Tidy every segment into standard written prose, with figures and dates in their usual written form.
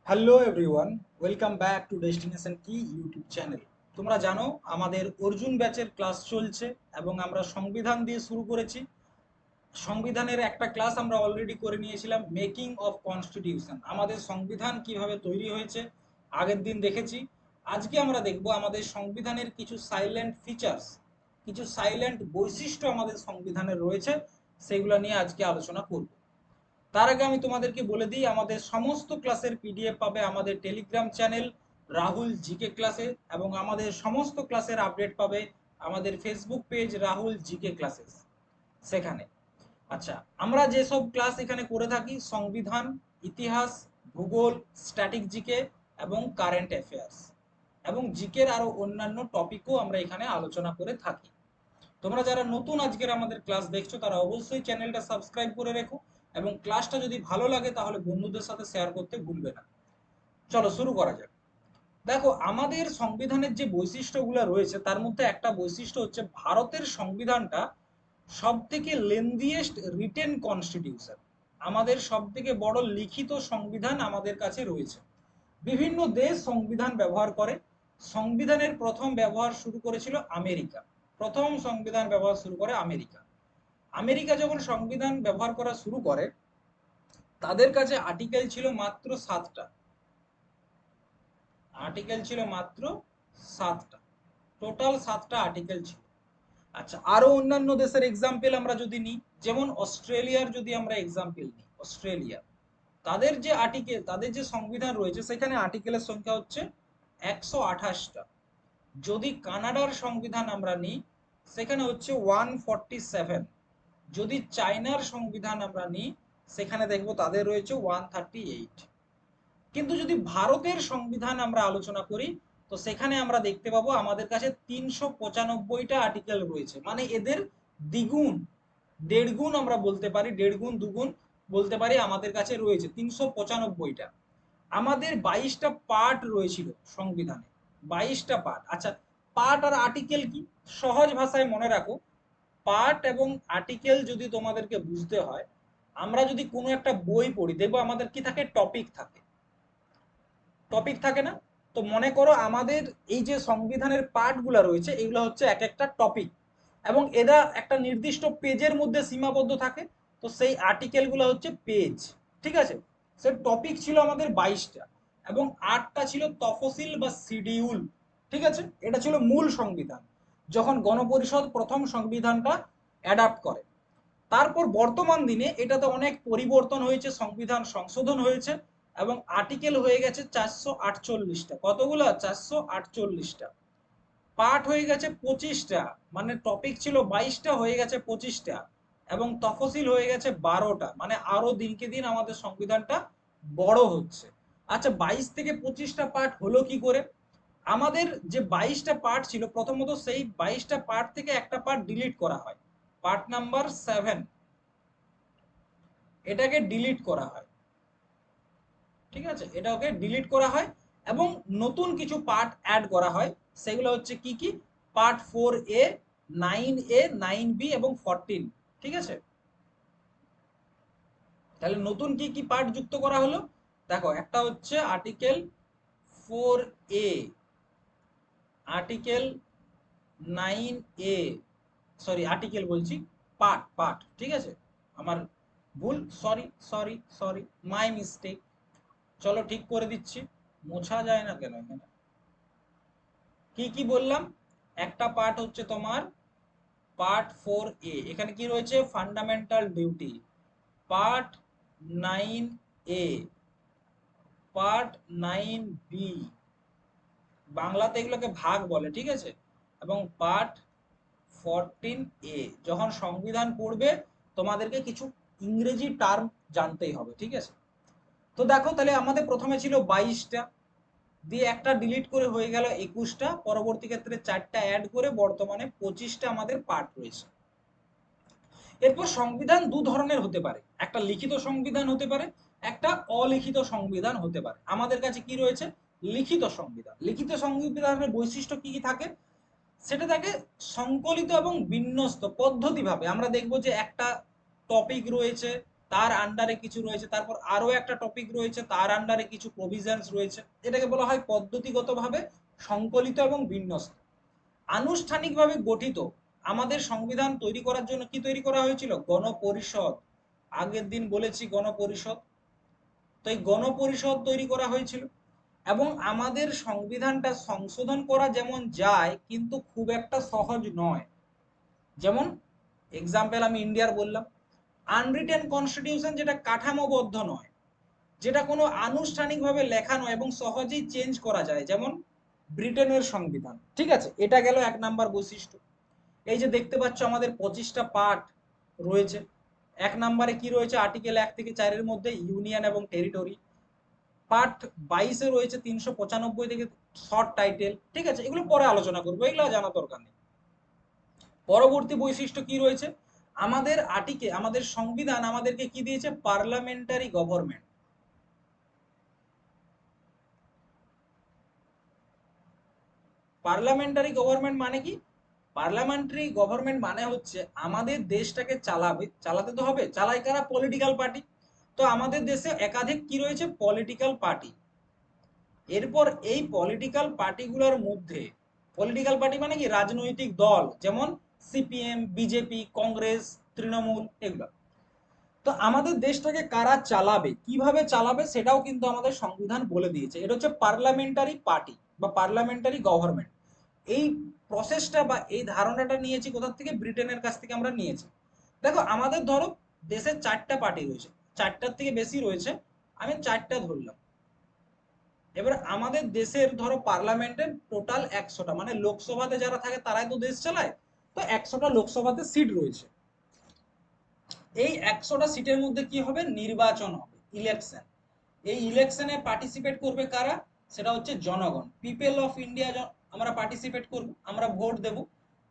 Hello everyone, welcome back to destination কি YouTube channel. তোমরা জানো আমাদের অর্জুন ব্যাচের ক্লাস চলছে এবং আমরা সংবিধান দিয়ে শুরু করেছি। সংবিধানের একটা ক্লাস আমরা অলরেডি করে নিয়েছিলাম, মেকিং অফ কনস্টিটিউশন, আমাদের সংবিধান কিভাবে তৈরি হয়েছে আগের দিন দেখেছি। আজকে আমরা দেখব আমাদের সংবিধানের কিছু সাইলেন্ট ফিচার্স, কিছু সাইলেন্ট বৈশিষ্ট্য আমাদের সংবিধানে রয়েছে, সেগুলো নিয়ে আজকে আলোচনা করব। তার আগে আমি তোমাদেরকে বলে দিই, আমাদের সমস্ত ক্লাসের পিডিএফ পাবে আমাদের টেলিগ্রাম চ্যানেল রাহুল জিকে ক্লাসে, এবং আমাদের সমস্ত ক্লাসের আপডেট পাবে আমাদের Facebook page Rahul GK classes, সেখানে। আচ্ছা, আমরা যেসব ক্লাস এখানে করে থাকি সংবিধান, ইতিহাস, ভূগোল, স্ট্যাটিক জিকে এবং কারেন্ট অ্যাফেয়ার্স, এবং জিকের আরো অন্যান্য টপিকও আমরা এখানে আলোচনা করে থাকি। তোমরা যারা নতুন আজকের আমাদের ক্লাস দেখছো তারা অবশ্যই চ্যানেলটা সাবস্ক্রাইব করে রেখো, এবং ক্লাসটা যদি ভালো লাগে তাহলে বন্ধুদের সাথে শেয়ার করতে ভুলবে না। চলো শুরু করা যাক। দেখো, আমাদের সংবিধানের যে বৈশিষ্ট্যগুলো রয়েছে তার মধ্যে একটা বৈশিষ্ট্য হচ্ছে ভারতের সংবিধানটা সব থেকে লেন্দিয়েস্ট রিটেন কনস্টিটিউশন। আমাদের সব থেকে বড় লিখিত সংবিধান আমাদের কাছে রয়েছে। বিভিন্ন দেশ সংবিধান ব্যবহার করে। সংবিধানের প্রথম ব্যবহার শুরু করেছিল আমেরিকা। প্রথম সংবিধান ব্যবহার শুরু করে আমেরিকা। আমেরিকা যখন সংবিধান ব্যবহার করা শুরু করে, তাদের কাছে আর্টিকেল ছিল মাত্র 7টা। আর্টিকেল ছিল মাত্র 7টা, টোটাল 7টা আর্টিকেল ছিল। আচ্ছা, আরো অন্যান্য দেশের এক্সাম্পল আমরা যদি নিই, যেমন অস্ট্রেলিয়ার যদি আমরা এক্সাম্পল নিই, অস্ট্রেলিয়া, তাদের যে আর্টিকেল, তাদের যে সংবিধান রয়েছে সেখানে আর্টিকেলের সংখ্যা হচ্ছে 128টা। যদি কানাডার সংবিধান আমরা নিই সেখানে হচ্ছে 147। যদি চায়নার সংবিধান আমরা নিই সেখানে দেখব তাদের রয়েছে 138। কিন্তু যদি ভারতের সংবিধান আমরা আলোচনা করি তো সেখানে আমরা দেখতে পাবো আমাদের কাছে 395টা আর্টিকেল রয়েছে, মানে এদের দ্বিগুণ, দেড় গুণ আমরা বলতে পারি, দেড় গুণ দুগুণ বলতে পারি আমাদের কাছে রয়েছে 395টা। আমাদের 22টা পার্ট রয়েছিল সংবিধানে, 22টা পার্ট। আচ্ছা, পার্ট আর আর্টিকেল কি, সহজ ভাষায় মনে রাখো। পার্ট এবং আর্টিকেল যদি তোমাদেরকে বুঝতে হয়, আমরা যদি কোনো একটা বই পড়ি দেখবো আমাদের কি থাকে, টপিক থাকে। টপিক থাকে না? তো মনে করো আমাদের এই যে সংবিধানের পার্টগুলো রয়েছে এগুলো হচ্ছে এক একটা টপিক, এবং এরা একটা নির্দিষ্ট পেজের মধ্যে সীমাবদ্ধ থাকে। তো সেই আর্টিকেলগুলো হচ্ছে পেজ, ঠিক আছে। সে টপিক ছিল আমাদের 22টা, এবং 8টা ছিল তফসিল বা শিডিউল, ঠিক আছে। এটা ছিল মূল সংবিধান যখন গণপরিষদ প্রথম সংবিধানটা অ্যাডাপ্ট করে। তারপর বর্তমান দিনে এটাতে অনেক পরিবর্তন হয়েছে, সংবিধান সংশোধন হয়েছে, এবং আর্টিকেল হয়ে গেছে 448টা। কতগুলো? 448টা। পার্ট হয়ে গেছে 25টা, মানে টপিক ছিল 22টা হয়ে গেছে 25টা, এবং তফসিল হয়ে গেছে 12টা, মানে আরো দিনকে দিন আমাদের সংবিধানটা বড় হচ্ছে। আচ্ছা, 22 থেকে 25টা পার্ট হলো কি করে? আমাদের যে 22টা পার্ট ছিল, প্রথমত সেই 22টা পার্ট থেকে একটা পার্ট ডিলিট করা হয়, পার্ট নাম্বার 7, এটাকে ডিলিট করা হয়, ঠিক আছে, এটাকে ডিলিট করা হয়, এবং নতুন কিছু পার্ট অ্যাড করা হয়। সেগুলো হচ্ছে কি কি? পার্ট 4A, 9A, 9B এবং 14, ঠিক আছে। তাহলে নতুন কি কি পার্ট যুক্ত করা হলো? দেখো, একটা হচ্ছে article 4A, article 9A, sorry article বলছি, পার্ট পার্ট, ঠিক আছে, আমার ভুল, sorry sorry sorry, my mistake. চলো ঠিক করে দিচ্ছি, মোছা যায় না কেন এখানে? কি কি বললাম? একটা পার্ট হচ্ছে তোমার পার্ট 4A, এখানে কি রয়েছে? Fundamental duty. Part 9A, part 9B, বাংলাতে এগুলোকে ভাগ বলে, ঠিক আছে, এবং পার্ট 14A। যখন সংবিধান পড়বে তোমাদেরকে কিছু ইংরেজি টার্ম জানতেই হবে, ঠিক আছে। তো দেখো, তাহলে আমাদের প্রথমে ছিল 22টা, দিয়ে একটা ডিলিট করে হয়ে গেল 21টা, পরবর্তী ক্ষেত্রে 4টা অ্যাড করে বর্তমানে 25টা আমাদের পার্ট রয়েছে। এরপর সংবিধান দু ধরনের হতে পারে, একটা লিখিত সংবিধান হতে পারে, একটা অলিখিত সংবিধান হতে পারে। আমাদের কাছে কি রয়েছে? লিখিত সংবিধান। লিখিত সংবিধানের বৈশিষ্ট্য কি কি থাকে? সেটা থাকে সংকলিত এবং বিন্যস্ত পদ্ধতিভাবে। আমরা দেখব যে একটা টপিক রয়েছে, তার আন্ডারে কিছু রয়েছে, তারপর আরো একটা টপিক রয়েছে, তার আন্ডারে কিছু প্রভিশনস রয়েছে। এটাকে বলা হয় পদ্ধতিগতভাবে সংকলিত এবং বিন্যস্ত। আনুষ্ঠানিকভাবে গঠিত আমাদের সংবিধান তৈরি করার জন্য কি তৈরি করা হয়েছিল? গণপরিষদ। আগের দিন বলেছি গণপরিষদ। তো এই গণপরিষদ তৈরি করা হয়েছিল। এবং আমাদের সংবিধানটা সংশোধন করা যেমন যায়, কিন্তু খুব একটা সহজ নয়। যেমন এক্সাম্পল আমি ইন্ডিয়ার বললাম, আনরিটেন কনস্টিটিউশন, যেটা কাঠামোবদ্ধ নয়, যেটা কোনো আনুষ্ঠানিকভাবে লেখা নয় এবং সহজেই চেঞ্জ করা যায়, যেমন ব্রিটেনের সংবিধান। ঠিক আছে, এটা গেল 1 নাম্বার বৈশিষ্ট্য। এই যে দেখতে পাচ্ছ আমাদের 25টা পার্ট রয়েছে। 1 নাম্বারে কি রয়েছে? আর্টিকেল 1 থেকে 4 এর মধ্যে ইউনিয়ন এবং টেরিটরি। পার্ট 22-এ রয়েছে 395 থেকে শর্ট টাইটেল। ঠিক আছে, এগুলো পরে আলোচনা করবো, এগুলো জানা দরকার নেই। পরবর্তী বৈশিষ্ট্য কি রয়েছে? আমাদের সংবিধান আমাদেরকে কি দিয়েছে? Parliamentary government. পার্লামেন্টারি গভর্নমেন্ট মানে কি? পার্লামেন্টারি গভর্নমেন্ট মানে হচ্ছে আমাদের দেশটাকে চালাতে তো হবে, চালায় কারা? Political party. তো আমাদের দেশে একাধিক কি রয়েছে? Political party. এরপর এই পলিটিক্যাল পার্টিগুলোর মধ্যে, পলিটিক্যাল পার্টি মানে কি? রাজনৈতিক দল, যেমন সিপিএম, বিজেপি, কংগ্রেস, তৃণমূল, এগুলো। তো আমাদের দেশটাকে কারা চালাবে, কিভাবে চালাবে, সেটাও কিন্তু আমাদের সংবিধান বলে দিয়েছে। এটা হচ্ছে পার্লামেন্টারি পার্টি বা পার্লামেন্টারি গভর্নমেন্ট। এই প্রসেসটা বা এই ধারণাটা নিয়েছি কোথা থেকে? ব্রিটেনের কাছ থেকে আমরা নিয়েছি। দেখো আমাদের ধরো দেশের 4টা পার্টি রয়েছে, 4টার থেকে বেশি রয়েছে, আমি 4টা ধরলাম। এবার আমাদের দেশের ধরো পার্লামেন্টের টোটাল 100টা, মানে লোকসভাতে যারা থাকে তারাই তো দেশ চালায়। তো 100টা লোকসভাতে সিট রয়েছে। এই 100টা সিটের মধ্যে কি হবে? নির্বাচন হবে, ইলেকশন। এই ইলেকশনে পার্টিসিপেট করবে কারা? সেটা হচ্ছে জনগণ, পিপল অফ ইন্ডিয়া। আমরা পার্টিসিপেট করব, আমরা ভোট দেব,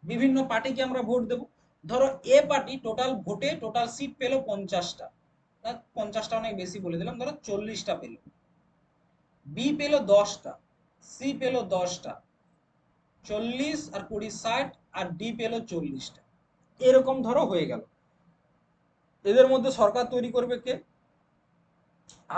বিভিন্ন পার্টিকে আমরা ভোট দেব। ধরো এ পার্টি টোটাল ভোটে টোটাল সিট পেল 50টা, 50টা অনেক বেশি বলে দিলাম, ধরো 40টা পেল। বি পেল 10টা, সি পেল 10টা, 40 আর 20 60, আর ডি পেল 40টা। এরকম ধরো হয়ে গেল। এদের মধ্যে সরকার তৈরি করবে কে?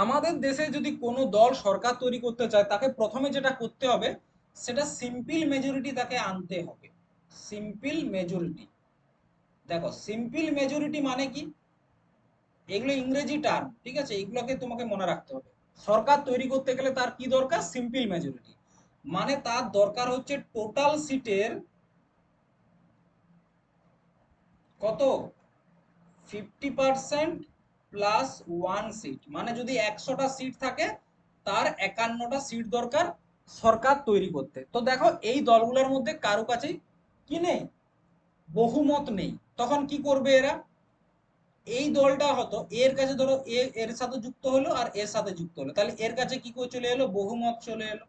আমাদের দেশে যদি কোনো দল সরকার তৈরি করতে চায়, তাকে প্রথমে যেটা করতে হবে সেটা সিম্পল মেজরিটি তাকে আনতে হবে। Simple majority. দেখো সিম্পল মেজরিটি মানে কি? এগুলো ইংরেজি টার্ম, ঠিক আছে, এগুলোকে তোমাকে মনে রাখতে হবে। সরকার তৈরি করতে গেলে তার কি দরকার? Simple majority. মানে তার দরকার হচ্ছে টোটাল সিটের কত? 50% প্লাস 1 সিট। মানে যদি 100টা সিট থাকে, তার 51টা সিট দরকার সরকার তৈরি করতে। তো দেখো এই দলগুলোর মধ্যে কারো কাছেই কি নেই? বহুমত নেই। তখন কি করবে এরা? এই দলটা হতো এর কাছে, ধরো এর সাথে যুক্ত হলো আর এর সাথে যুক্ত হলো, তাহলে এর কাছে কি করে চলে এলো? বহুমত চলে এলো।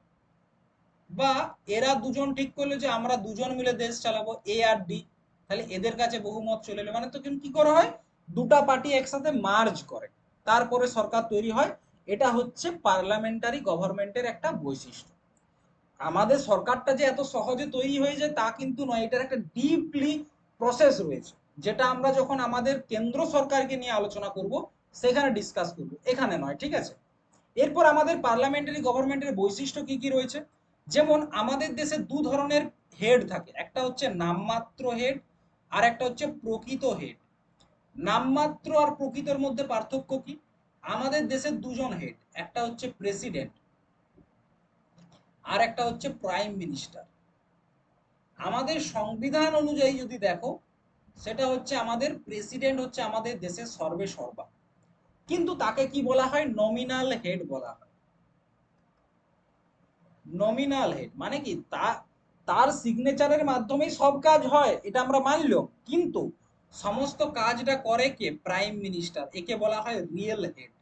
বা এরা দুজন ঠিক করলো যে আমরা দুজন মিলে দেশ চালাবো, এ আর ডি, তাহলে এদের কাছে বহুমত চলে এলো। মানে তখন কি করা হয়? দুটা পার্টি একসাথে মার্জ করে, তারপরে সরকার তৈরি হয়। এটা হচ্ছে পার্লামেন্টারি গভর্নমেন্টের একটা বৈশিষ্ট্য। আমাদের সরকারটা যে এত সহজে তৈরি হয়ে যায় তা কিন্তু নয়, এটার একটা ডিপলি প্রসেস রয়েছে, যেটা আমরা যখন আমাদের কেন্দ্র সরকারকে নিয়ে আলোচনা করব সেখানে ডিসকাস করব, এখানে নয়। ঠিক আছে, এরপর আমাদের পার্লামেন্টারি গভর্নমেন্টের বৈশিষ্ট্য কি কি রয়েছে? যেমন আমাদের দেশে দু ধরনের হেড থাকে, একটা হচ্ছে নামমাত্র হেড, আর একটা হচ্ছে প্রকৃত হেড। নামমাত্র আর প্রকৃতর মধ্যে পার্থক্য কি? আমাদের দেশের দুজন হেড, একটা হচ্ছে প্রেসিডেন্ট আর একটা হচ্ছে প্রাইম মিনিস্টার। আমাদের সংবিধান অনুযায়ী যদি দেখো, সেটা হচ্ছে আমাদের প্রেসিডেন্ট হচ্ছে আমাদের দেশের সর্বে সর্বা, কিন্তু তাকে কি বলা হয়? নমিনাল হেড বলা হয়। নমিনাল হেড মানে কি? তার সিগনেচারের মাধ্যমেই সব কাজ হয়, এটা আমরা মানলাম, কিন্তু সমস্ত কাজটা করে কে? Prime minister. একে বলা হয় রিয়েল হেড।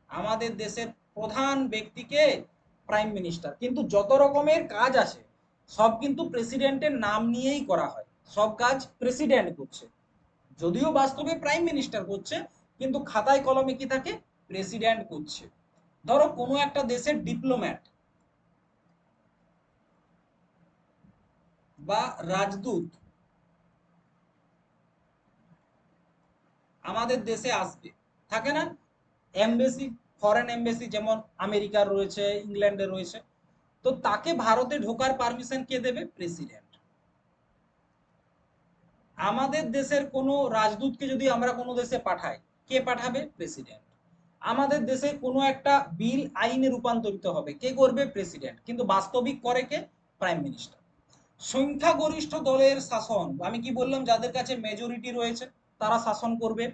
আমাদের দেশের প্রধান ব্যক্তিকে প্রাইম মিনিস্টার, কিন্তু যত রকমের কাজ আছে সব কিন্তু প্রেসিডেন্টের নাম নিয়েই করা হয়, সব কাজ প্রেসিডেন্ট করছে, যদিও বাস্তবে প্রাইম মিনিস্টার করছে, কিন্তু খাতায় কলমে কি থাকে? প্রেসিডেন্ট করছে। ধরো কোনো একটা দেশের ডিপ্লোম্যাট বা রাজদূত আমাদের দেশে আসবে, থাকে না এমবেসি, ফরেন এমবেসি, যেমন আমেরিকার রয়েছে, ইংল্যান্ডের রয়েছে, তো তাকে ভারতে ঢোকার পারমিশন কে দেবে? প্রেসিডেন্ট। আমাদের দেশের কোনো রাজদূতকে যদি আমরা কোনো দেশে পাঠাই, কে পাঠাবে? প্রেসিডেন্ট। আমাদের দেশে কোনো একটা বিল আইনে রূপান্তরিত হবে, কে করবে? প্রেসিডেন্ট। কিন্তু বাস্তবিক করে কে? Prime minister. সংখ্যাগরিষ্ঠ দলের শাসন, আমি কি বললাম, যাদের কাছে মেজরিটি রয়েছে তারা শাসন করবে।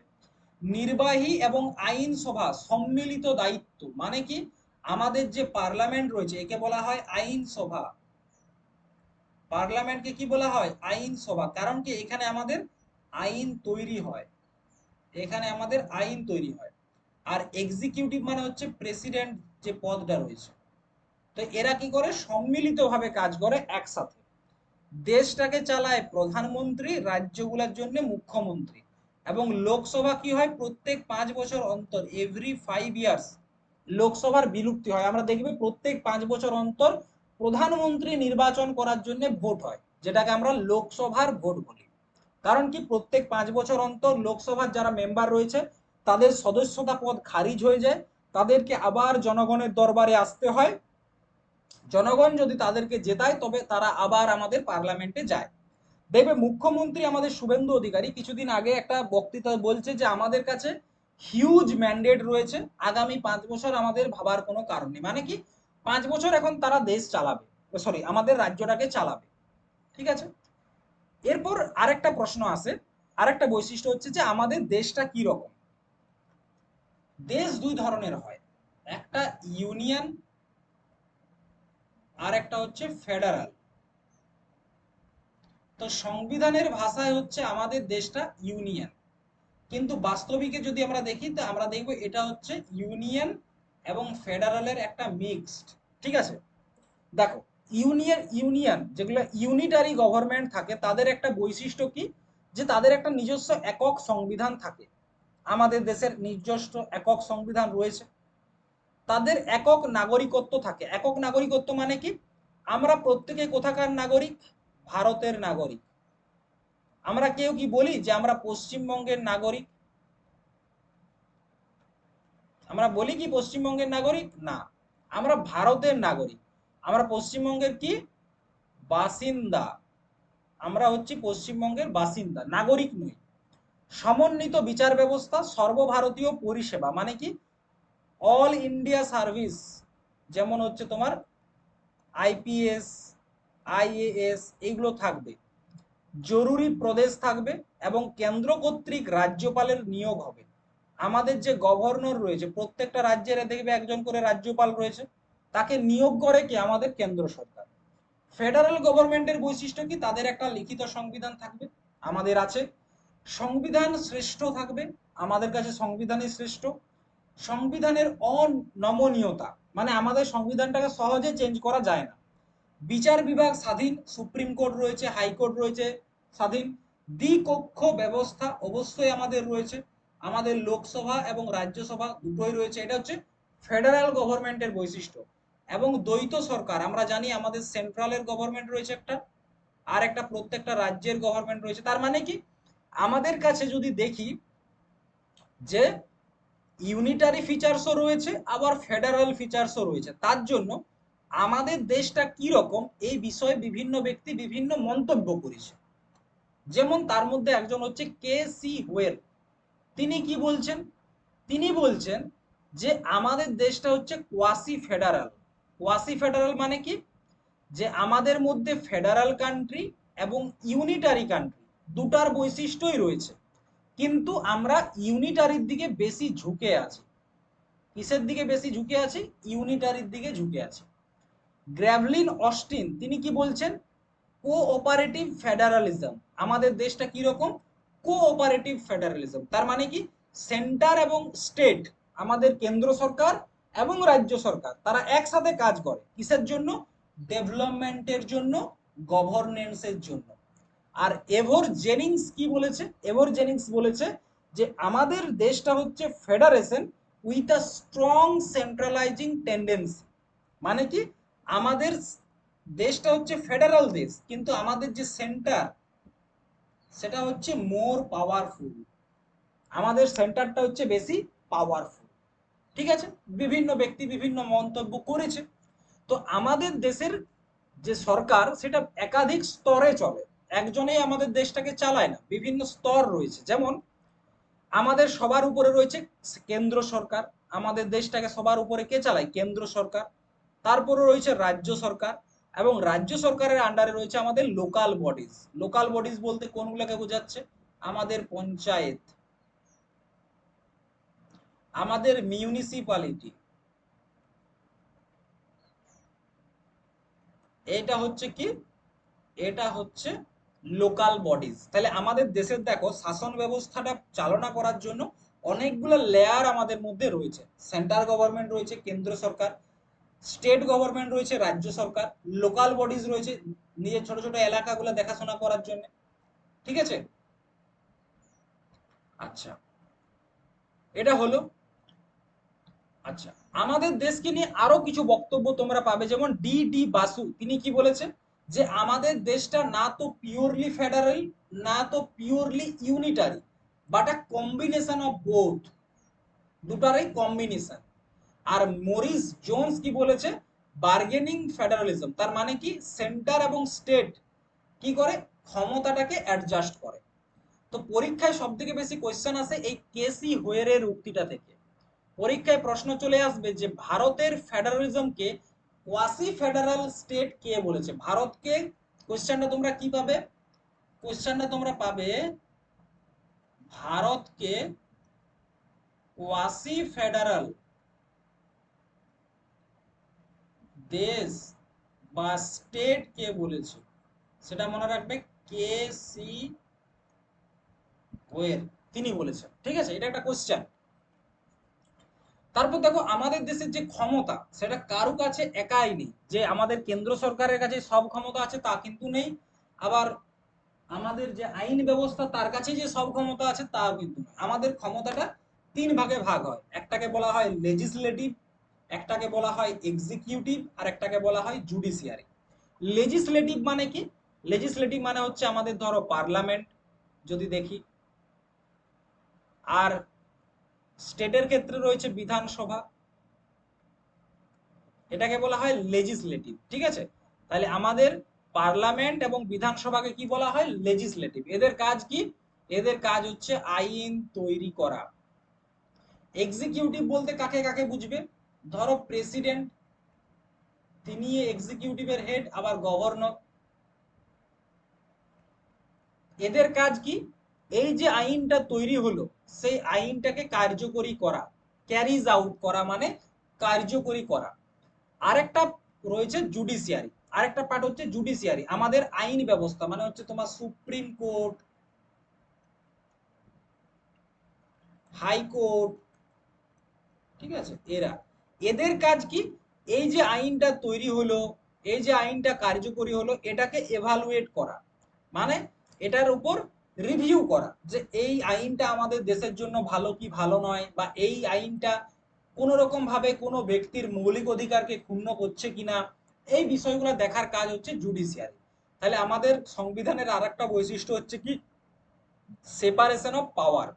নির্বাহী এবং আইনসভা সম্মিলিত দায়িত্ব, মানে কি আমাদের যে পার্লামেন্ট রয়েছে একে বলা হয় আইনসভা। পার্লামেন্টকে কি বলা হয়? আইনসভা। কারণ কি এখানে আমাদের আইন তৈরি হয়, এখানে আমাদের আইন তৈরি হয়। আর এক্সিকিউটিভ মানে হচ্ছে প্রেসিডেন্ট, যে পদটা রয়েছে। তো এরা কি করে? সম্মিলিতভাবে কাজ করে একসাথে। দেশটাকে চালায় প্রধানমন্ত্রী, রাজ্যগুলোর জন্য মুখ্যমন্ত্রী। এবং লোকসভা কি হয়? প্রত্যেক 5 বছর অন্তর, এভরি 5 ইয়ার্স লোকসভার বিলুপ্তি হয়। আমরা দেখবে প্রত্যেক 5 বছর অন্তর প্রধানমন্ত্রী নির্বাচন করার জন্য ভোট হয়, যেটাকে আমরা লোকসভার ভোট বলি। কারণ কি প্রত্যেক 5 বছর অন্তর লোকসভার যারা মেম্বার রয়েছে তাদের সদস্যতা পদ খারিজ হয়ে যায়, তাদেরকে আবার জনগণের দরবারে আসতে হয়। জনগণ যদি তাদেরকে জেতায় তবে তারা আবার আমাদের পার্লামেন্টে যায়। দেখবে মুখ্যমন্ত্রী আমাদের শুভেন্দু অধিকারী কিছুদিন আগে একটা বক্তৃতা বলছে যে আমাদের কাছে হিউজ ম্যান্ডেট রয়েছে, আগামী 5 বছর আমাদের ভাবার কোনো কারণ নেই। মানে কি 5 বছর এখন তারা দেশ চালাবে, সরি আমাদের রাজ্যটাকে চালাবে। ঠিক আছে। এরপর আরেকটা প্রশ্ন আসে, আরেকটা বৈশিষ্ট্য হচ্ছে যে আমাদের দেশটা কি রকম। দেশ দুই ধরনের হয়, একটা ইউনিয়ন আর একটা হচ্ছে ফেডারাল। তো সংবিধানের ভাষায় হচ্ছে আমাদের দেশটা ইউনিয়ন, কিন্তু বাস্তবিকে যদি আমরা দেখি তো আমরা দেখব এটা হচ্ছে ইউনিয়ন এবং ফেডারালের একটা মিক্সড। ঠিক আছে। দেখো ইউনিয়ন যেগুলো ইউনিটারি গভর্নমেন্ট থাকে তাদের একটা বৈশিষ্ট্য কি, যে তাদের একটা নিজস্ব একক সংবিধান থাকে। আমাদের দেশের নিজস্ব একক সংবিধান রয়েছে। তাদের একক নাগরিকত্ব থাকে। একক নাগরিকত্ব মানে কি, আমরা প্রত্যেকে কোথাকার নাগরিক? ভারতের নাগরিক। আমরা কেউ কি বলি যে আমরা পশ্চিমবঙ্গের নাগরিক? আমরা বলি কি পশ্চিমবঙ্গের নাগরিক? না, আমরা ভারতের নাগরিক। আমরা পশ্চিমবঙ্গের কি? বাসিন্দা। আমরা হচ্ছি পশ্চিমবঙ্গের বাসিন্দা, নাগরিক নই। সমন্বিত বিচার ব্যবস্থা, সর্বভারতীয় পরিষেবা, মানে কি অল ইন্ডিয়া সার্ভিস, যেমন হচ্ছে তোমার আইপিএস, আইএএস, এগুলো থাকবে। জরুরি প্রদেশ থাকবে এবং কেন্দ্র কর্তৃক রাজ্যপালের নিয়োগ হবে। আমাদের যে গভর্নর রয়েছে প্রত্যেকটা রাজ্যের দেখবে একজন করে রাজ্যপাল রয়েছে, তাকে নিয়োগ করে কি? আমাদের কেন্দ্র সরকার। ফেডারেল গভর্নমেন্টের বৈশিষ্ট্য কি? তাদের একটা লিখিত সংবিধান থাকবে, আমাদের আছে। সংবিধান শ্রেষ্ঠ থাকবে, আমাদের কাছে সংবিধানই শ্রেষ্ঠ। সংবিধানের অনমনীয়তা, মানে আমাদের সংবিধানটাকে সহজে চেঞ্জ করা যায় না। বিচার বিভাগ স্বাধীন, সুপ্রিম কোর্ট রয়েছে, হাইকোর্ট রয়েছে স্বাধীন। দ্বিকক্ষ ব্যবস্থা অবশ্যই আমাদের রয়েছে, আমাদের লোকসভা এবং রাজ্যসভা দুটোই রয়েছে। এটা হচ্ছে ফেডারেল গভর্নমেন্টের বৈশিষ্ট্য। এবং দ্বৈত সরকার, আমরা জানি আমাদের সেন্ট্রালের গভর্নমেন্ট রয়েছে একটা, আর একটা প্রত্যেকটা রাজ্যের গভর্নমেন্ট রয়েছে। তার মানে কি আমাদের কাছে যদি দেখি যে ইউনিটারি ফিচার্সও রয়েছে আবার ফেডারাল ফিচার্সও রয়েছে। তার জন্য আমাদের দেশটা কি রকম এই বিষয়ে বিভিন্ন ব্যক্তি বিভিন্ন মন্তব্য করেছে। যেমন তার মধ্যে একজন হচ্ছে কে সি হোয়েল। তিনি কি বলছেন? তিনি বলছেন যে আমাদের দেশটা হচ্ছে কোয়াসি ফেডারাল। কোয়াসি ফেডারাল মানে কি, যে আমাদের মধ্যে ফেডারাল কান্ট্রি এবং ইউনিটারি কান্ট্রি দুটার বৈশিষ্ট্যই রয়েছে, কিন্তু আমরা ইউনিটারির দিকে বেশি ঝুঁকে আছি। কিসের দিকে বেশি ঝুঁকে আছি? ইউনিটারির দিকে ঝুঁকে আছি। গ্র্যাভলিন অস্টিন তিনি কি বলছেন? Cooperative federalism. আমাদের দেশটা কি রকম? Cooperative federalism. তার মানে কি সেন্টার এবং স্টেট, আমাদের কেন্দ্র সরকার এবং রাজ্য সরকার, তারা একসাথে কাজ করে কিসের জন্য? ডেভেলপমেন্টের জন্য, গভর্নেন্সের জন্য। আর এভর জেনিংস কি বলেছে? এভর জেনিংস বলেছে যে আমাদের দেশটা হচ্ছে federation with a strong centralising tendency. মানে কি আমাদের দেশটা হচ্ছে ফেডারাল দেশ, কিন্তু আমাদের যে সেন্টার সেটা হচ্ছে মোর পাওয়ারফুল। আমাদের সেন্টারটা হচ্ছে বেশি পাওয়ারফুল। ঠিক আছে, বিভিন্ন ব্যক্তি বিভিন্ন মন্তব্য করেছে। তো আমাদের দেশের যে সরকার সেটা একাধিক স্তরে চলে, একজনেই আমাদের দেশটাকে চালায় না, বিভিন্ন স্তর রয়েছে। যেমন আমাদের সবার উপরে রয়েছে কেন্দ্র সরকার, আমাদের দেশটাকে সবার উপরে কে চালায়? কেন্দ্র সরকার। তারপরে রয়েছে রাজ্য সরকার, এবং রাজ্য সরকারের আন্ডারে রয়েছে আমাদের লোকাল বডিজ। লোকাল বডিজ বলতে কোনগুলোকে বোঝাচ্ছে? আমাদের পঞ্চায়েত, আমাদের মিউনিসিপালিটি, এটা হচ্ছে কি? এটা হচ্ছে লোকাল বডিজ। তাহলে আমাদের দেশের দেখো শাসন ব্যবস্থাটা চালনা করার জন্য অনেকগুলো লেয়ার আমাদের মধ্যে রয়েছে। সেন্ট্রাল গভর্নমেন্ট রয়েছে, কেন্দ্র সরকার, স্টেট গভর্নমেন্ট রয়েছে, রাজ্য সরকার, লোকাল বডিজ রয়েছে নিজের ছোট ছোট এলাকাগুলো দেখাশোনা করার জন্য। ঠিক আছে, আচ্ছা, এটা হলো। আচ্ছা, আমাদের দেশকে নিয়ে আরো কিছু বক্তব্য তোমরা পাবে, যেমন ডি ডি বাসু, তিনি কি বলেছে? যে আমাদের দেশটা না তো পিওরলি ফেডারেল, না তো purely unitary, but a combination of both, দুটারই কম্বিনেশন। আর মরিস জোন্স কি বলেছে? বার্গেনিং ফেডারালিজম, তার মানে কি সেন্টার এবং স্টেট কি করে ক্ষমতাটাকে অ্যাডজাস্ট করে। তো পরীক্ষায় সব থেকে বেশি কোয়েশ্চেন আসে এই কেসি হোয়ারের উক্তিটা থেকে। পরীক্ষায় প্রশ্ন চলে আসবে যে ভারতের ফেডারালিজমকে কোয়াসি ফেডারাল স্টেট কে বলেছে? ভারতকে, কোশ্চেনটা তোমরা কি পাবে? কোশ্চেনটা তোমরা পাবে ভারতকে কোয়াসি ফেডারাল দেশ বা স্টেট কে বলেছে, সেটা মনে রাখবে, কে সি ওয়ের তিনি বলেছেন। ঠিক আছে, এটা একটা কোশ্চেন। তারপর দেখো আমাদের দেশের যে ক্ষমতা সেটা কারো কাছে একাই নেই, যে আমাদের কেন্দ্র সরকারের কাছে সব ক্ষমতা আছে তা কিন্তু নেই, আবার আমাদের যে আইন ব্যবস্থা তার কাছে যে সব ক্ষমতা আছে তাও কিন্তু নয়। আমাদের ক্ষমতাটা তিন ভাগে ভাগ হয়, একটাকে বলা হয় লেজিসলেটিভ, একটাকে বলা হয় এক্সিকিউটিভ, আর একটাকে বলা হয় জুডিশিয়ারি। লেজিসলেটিভ মানে কি? লেজিসলেটিভ মানে হচ্ছে আমাদের ধরো পার্লামেন্ট যদি দেখি, আর স্টেটের ক্ষেত্রে রয়েছে বিধানসভা, এটাকে বলা হয় লেজিসলেটিভ। ঠিক আছে, তাহলে আমাদের পার্লামেন্ট এবং বিধানসভাকে কি বলা হয়? লেজিসলেটিভ। এদের কাজ কি? এদের কাজ হচ্ছে আইন তৈরি করা। এক্সিকিউটিভ বলতে কাকে কাকে বুঝবে? ধরো প্রেসিডেন্ট, তিনি এক্সিকিউটিভের হেড, আবার গভর্নর। এদের কাজ কি? এই যে আইনটা তৈরি হলো সেই আইনটাকে কার্যকরী করা, ক্যারিজ আউট করা মানে কার্যকরী করা। আরেকটা রয়েছে জুডিশিয়ারি, আরেকটা পার্ট হচ্ছে জুডিশিয়ারি, আমাদের আইন ব্যবস্থা মানে হচ্ছে তোমার সুপ্রিম কোর্ট, হাইকোর্ট। ঠিক আছে, এদের কাজ কি? এই যে আইনটা তৈরি হলো, এই যে আইনটা কার্যকরী হলো, এটাকে এভালুয়েট করা, মানে এটার উপর রিভিউ করা, যে এই আইনটা আমাদের দেশের জন্য ভালো কি ভালো নয়, বা এই আইনটা কোনো রকম ভাবে কোনো ব্যক্তির মৌলিক অধিকারকে ক্ষুণ্ণ করছে কিনা, এই বিষয়গুলো দেখার কাজ হচ্ছে জুডিশিয়ারি। তাহলে আমাদের সংবিধানের আর একটা বৈশিষ্ট্য হচ্ছে কি? Separation of power.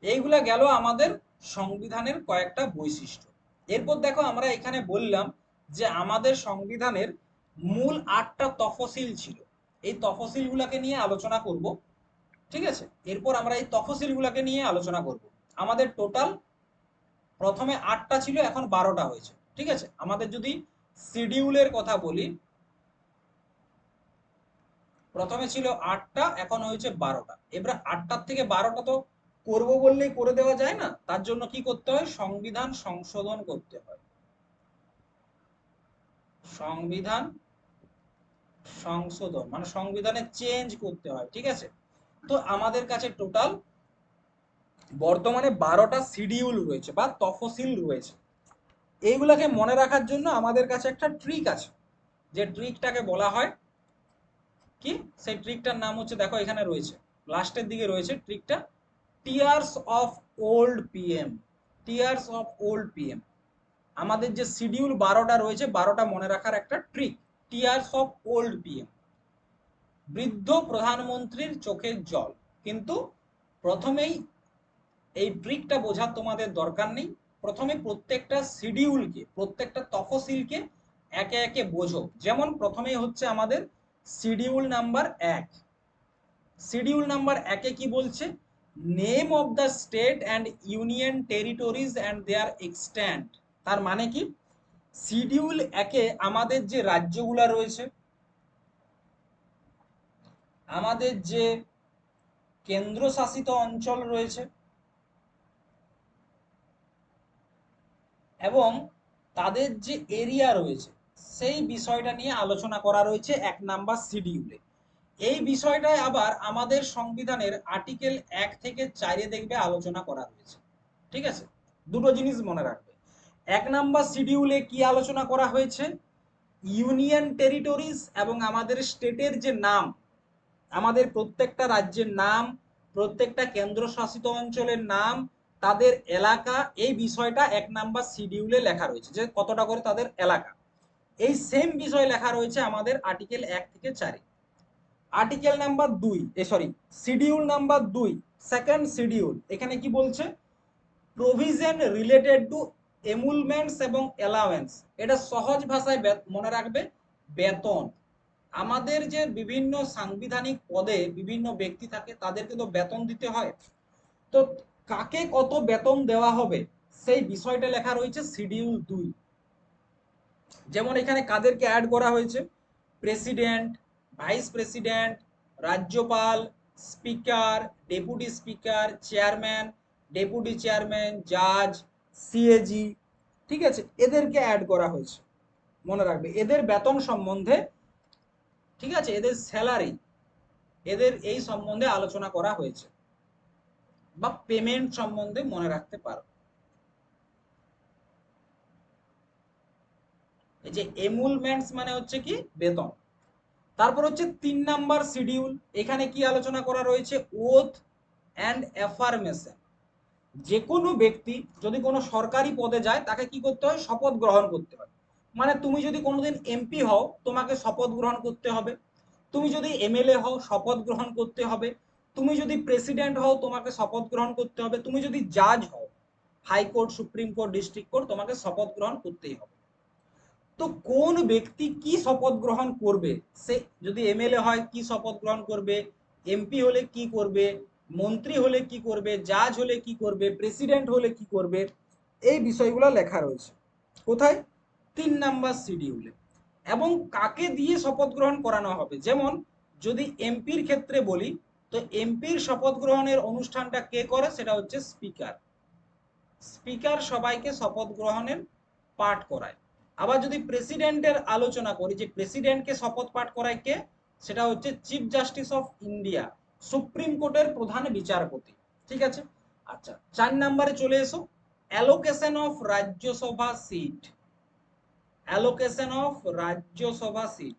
এইগুলা গেল আমাদের সংবিধানের কয়েকটা বৈশিষ্ট্য। এরপর দেখো আমরা এখানে বললাম যে আমাদের সংবিধানের মূল 8টা তফসিল ছিল, এই তফসিলগুলোকে নিয়ে আলোচনা করব। ঠিক আছে, এরপর আমরা এই তফসিলগুলোকে নিয়ে আলোচনা করব। আমাদের টোটাল প্রথমে 8টা ছিল, এখন 12টা হয়েছে। ঠিক আছে, আমাদের যদি শিডিউলের কথা বলি, প্রথমে ছিল 8টা, এখন হয়েছে 12টা। এবার 8টার থেকে 12টা তো করব বললেই করে দেওয়া যায় না, তার জন্য কি করতে হয়? সংবিধান সংশোধন করতে হয়। সংবিধান সংশোধন মানে সংবিধানে চেঞ্জ করতে হয়। ঠিক আছে, তো আমাদের কাছে টোটাল বর্তমানে 12টা শিডিউল রয়েছে বা তফসিল রয়েছে। এইগুলাকে মনে রাখার জন্য আমাদের কাছে একটা ট্রিক আছে, যে ট্রিকটাকে বলা হয় কি? সেই ট্রিকটার নাম হচ্ছে, দেখো এখানে রয়েছে, লাস্টের দিকে রয়েছে ট্রিকটা, tears of old PM. Tears of old PM, আমাদের যে শিডিউল 12টা রয়েছে, 12টা মনে রাখার একটা trick, tears of old PM, বৃদ্ধ প্রধানমন্ত্রীর চোখের জল। কিন্তু প্রথমেই এই ট্রিকটা বোঝার তোমাদের দরকার নেই। প্রথমে প্রত্যেকটা শিডিউলকে, প্রত্যেকটা তফসিলকে একে একে বোঝো। যেমন প্রথমে হচ্ছে আমাদের শিডিউল নাম্বার 1। শিডিউল নাম্বার 1-এ কি বলছে? Name of the state and union territories and their extent. তার মানে কি? শিডিউল 1-এ আমাদের যে রাজ্যগুলা রয়েছে, আমাদের যে কেন্দ্রশাসিত অঞ্চল রয়েছে এবং তাদের যে এরিয়া রয়েছে, সেই বিষয়টা নিয়ে আলোচনা করা রয়েছে 1 নাম্বার শিডিউলে। এই বিষয়টায় আবার আমাদের সংবিধানের আর্টিকেল 1 থেকে 4-এ দেখবে আলোচনা করা রয়েছে। ঠিক আছে, দুটো জিনিস মনে রাখবে। 1 নাম্বার শিডিউলে কি আলোচনা করা হয়েছে? ইউনিয়ন টেরিটরিজ এবং আমাদের স্টেটের যে নাম, আমাদের প্রত্যেকটা রাজ্যের নাম, প্রত্যেকটা কেন্দ্রশাসিত অঞ্চলের নাম, তাদের এলাকা, এই বিষয়টা 1 নাম্বার শিডিউলে লেখা রয়েছে, যে কতটা করে তাদের এলাকা। এই সেম বিষয় লেখা রয়েছে আমাদের আর্টিকেল 1 থেকে 4-এ। Article number 2, schedule number 2, second schedule, এখানে কি বলছে? প্রভিশন রিলেটেড টু এমুলমেন্টস এবং অ্যালাওয়েন্স। এটা সহজ ভাষায় মনে রাখবে, বেতন। আমাদের যে বিভিন্ন সাংবিধানিক পদে বিভিন্ন ব্যক্তি থাকে, তাদেরকে তো বেতন দিতে হয়। তো কাকে কত বেতন দেওয়া হবে সেই বিষয়টা লেখা রয়েছে শিডিউল 2। যেমন এখানে কাদেরকে অ্যাড করা হয়েছে? প্রেসিডেন্ট, ভাইস প্রেসিডেন্ট, রাজ্যপাল, speaker, deputy speaker, chairman, deputy chairman, জাজ, সিএজি। ঠিক আছে, এদেরকে অ্যাড করা হয়েছে। মনে রাখবে এদের বেতন সম্বন্ধে, ঠিক আছে, এদের স্যালারি, এদের এই সম্বন্ধে আলোচনা করা হয়েছে, বা পেমেন্ট সম্বন্ধে মনে রাখতে পারো। এই যে এমুলমেন্টস মানে হচ্ছে কি? বেতন। তারপর হচ্ছে 3 নাম্বার শিডিউল, এখানে কি আলোচনা করা রয়েছে? Oath and affirmation. যে কোনো ব্যক্তি যদি কোনো সরকারি পদে যায়, তাকে কি করতে হয়? শপথ গ্রহণ করতে হয়। মানে তুমি যদি কোনোদিন এমপি হও, তোমাকে শপথ গ্রহণ করতে হবে। তুমি যদি এমএলএ হও, শপথ গ্রহণ করতে হবে। তুমি যদি প্রেসিডেন্ট হও, তোমাকে শপথ গ্রহণ করতে হবে। তুমি যদি জাজ হও, high court, supreme court, district court, তোমাকে শপথ গ্রহণ করতেই হবে। তো কোন ব্যক্তি কি শপথ গ্রহণ করবে? সে যদি এমএলএ হয় কি শপথ গ্রহণ করবে, এমপি হলে কি করবে, মন্ত্রী হলে কি করবে, জাজ হলে কি করবে, প্রেসিডেন্ট হলে কি করবে, এই বিষয়গুলো লেখা রয়েছে কোথায়? 3 নাম্বার শিডিউলে। এবং কাকে দিয়ে শপথ গ্রহণ করানো হবে? যেমন যদি এমপির ক্ষেত্রে বলি, তো এমপির শপথ গ্রহণের অনুষ্ঠানটা কে করে? সেটা হচ্ছে স্পিকার। স্পিকার সবাইকে শপথ গ্রহণের পাঠ করায়। আবার যদি প্রেসিডেন্টের আলোচনা করি, যে প্রেসিডেন্টকে শপথ পাঠ করায় কে? সেটা হচ্ছে chief justice of India, supreme কোর্টের প্রধান বিচারপতি। ঠিক আছে, আচ্ছা 4 নম্বরে চলে এসো, allocation of Rajya Sabha seat. Allocation of Rajya Sabha seat.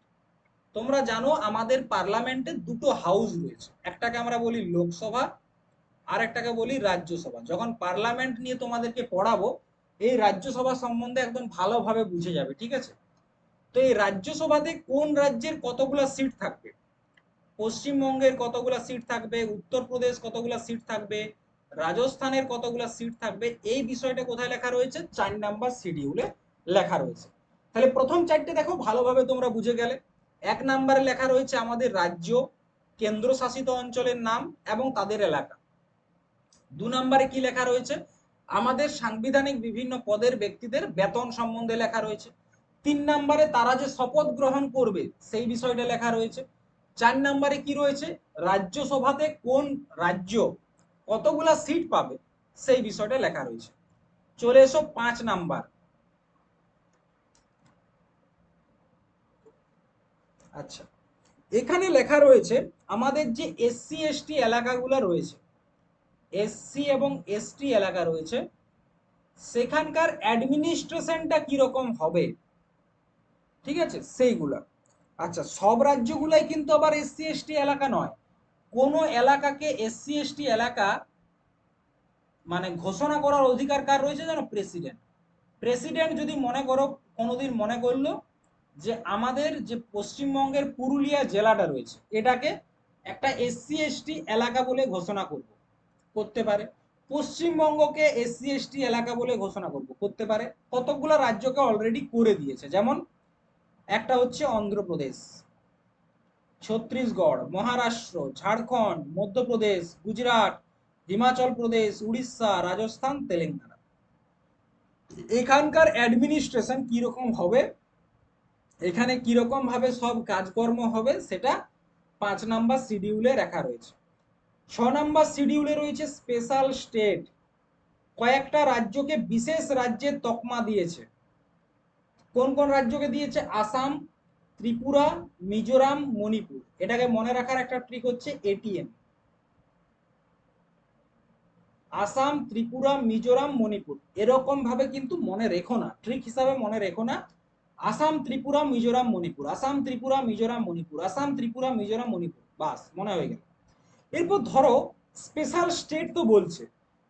তোমরা জানো আমাদের পার্লামেন্টে দুটো হাউস রয়েছে, একটাকে আমরা বলি লোকসভা, আর একটাকে বলি রাজ্যসভা। যখন পার্লামেন্ট নিয়ে তোমাদেরকে পড়াবো, এই রাজ্যসভা সম্বন্ধে একদম ভালোভাবে বুঝে যাবে। ঠিক আছে, তো এই রাজ্যসভাতে কোন রাজ্যের কতগুলা সিট থাকবে? পশ্চিমবঙ্গের কতগুলা সিট থাকবে, উত্তরপ্রদেশ কতগুলা সিট থাকবে, রাজস্থানের কতগুলা সিট থাকবে, এই বিষয়টা কোথায় লেখা রয়েছে? 4 নাম্বার শিডিউলে লেখা রয়েছে। তাহলে প্রথম 4টে দেখো ভালোভাবে তোমরা বুঝে গেলে। 1 নাম্বারে লেখা রয়েছে আমাদের রাজ্য, কেন্দ্রশাসিত অঞ্চলের নাম এবং তাদের এলাকা। 2 নম্বরে কি লেখা রয়েছে? আমাদের সাংবিধানিক বিভিন্ন পদের ব্যক্তিদের বেতন সম্বন্ধে লেখা রয়েছে। 3 নম্বরে তারা যে শপথ গ্রহণ করবে সেই বিষয়টা লেখা রয়েছে। 4 নম্বরে কি রয়েছে? রাজ্যসভাতে কোন রাজ্য কতগুলা সিট পাবে সেই বিষয়টা লেখা রয়েছে। চলে এসো 5 নাম্বার। আচ্ছা, এখানে লেখা রয়েছে আমাদের যে এসসি এসটি এলাকাগুলো রয়েছে, এসসি এবং এসটি এলাকা রয়েছে, সেখানকার অ্যাডমিনিস্ট্রেশনটা কিরকম হবে। ঠিক আছে, সেইগুলা। আচ্ছা, সব রাজ্যগুলাই কিন্তু আবার এসসি এসটি এলাকা নয়। কোন এলাকাকে এসসি এসটি এলাকা মানে ঘোষণা করার অধিকার কার রয়েছে জানো? প্রেসিডেন্ট। প্রেসিডেন্ট যদি মনে করো, কোনোদিন মনে করলো যে আমাদের যে পশ্চিমবঙ্গের পুরুলিয়া জেলাটা রয়েছে, এটাকে একটা এসসি এসটি এলাকা বলে ঘোষণা করতে পারে। পশ্চিমবঙ্গকে এসসি এসটি এলাকা বলে ঘোষণা করতে পারে, কতকগুলো রাজ্যকে অলরেডি করে দিয়েছে। যেমন একটা হচ্ছে অন্ধ্রপ্রদেশ, ছত্তিশগড়, মহারাষ্ট্র, ঝাড়খণ্ড, মধ্যপ্রদেশ, গুজরাট, হিমাচল প্রদেশ, উড়িষ্যা, রাজস্থান, তেলেঙ্গানা। এখানকার অ্যাডমিনিস্ট্রেশন কিরকম হবে, এখানে কিরকম ভাবে সব কাজকর্ম হবে, সেটা 5 নম্বর শিডিউলে রাখা রয়েছে। 6 নম্বর শিডিউলে রয়েছে স্পেশাল স্টেট, কয়েকটা রাজ্যকে বিশেষ রাজ্যের তকমা দিয়েছে। কোন কোন রাজ্যকে দিয়েছে? আসাম, ত্রিপুরা, মিজোরাম, মণিপুর। এটাকে মনে রাখার একটা ট্রিক হচ্ছে এটিএম। আসাম, ত্রিপুরা, মিজোরাম, মণিপুর, এরকম ভাবে কিন্তু মনে রেখো না, ট্রিক হিসাবে মনে রেখো না। আসাম, ত্রিপুরা, মিজোরাম, মণিপুর, আসাম, ত্রিপুরা, মিজোরাম, মণিপুর, আসাম, ত্রিপুরা, মিজোরাম, মণিপুর, বাস মনে হয়ে গেল। এরপর ধরো স্পেশাল স্টেট তো বলছে,